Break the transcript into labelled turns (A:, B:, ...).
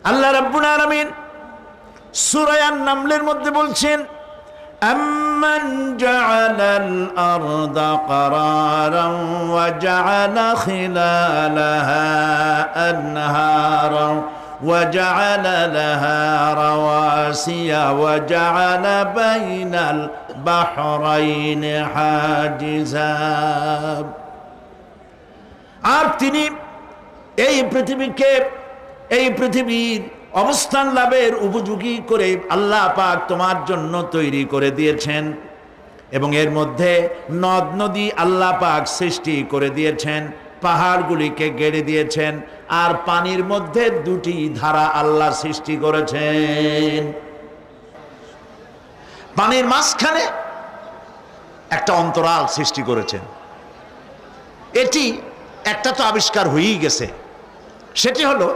A: আল্লাহ রাব্বুল আলামিন সূরা আন-নামলের মধ্যে বলছেন, أَمَّنْ جَعَلَ الْأَرْضَ قَرَارًا وَجَعَلَ خِلَالَهَا أَنْهَارًا وَجَعَلَ لَهَا رَوَاسِيَ وَجَعَلَ بَيْنَ الْبَحْرَيْنِ حَاجِزًا। আর তিনি এই পৃথিবীর অবস্থান লাভের উপযোগী করে আল্লাহ পাক তোমার জন্য তৈরি করে দিয়েছেন, এবং এর মধ্যে নদ নদী আল্লাহ পাক সৃষ্টি করে দিয়েছেন, পাহাড়গুলিকে গেড়ে দিয়েছেন, আর পানির মধ্যে দুটি ধারা আল্লাহ সৃষ্টি করেছেন। পানির মাঝখানে একটা অন্তরাল সৃষ্টি করেছেন। এটি একটা তো আবিষ্কার হয়েই গেছে, সেটি হলো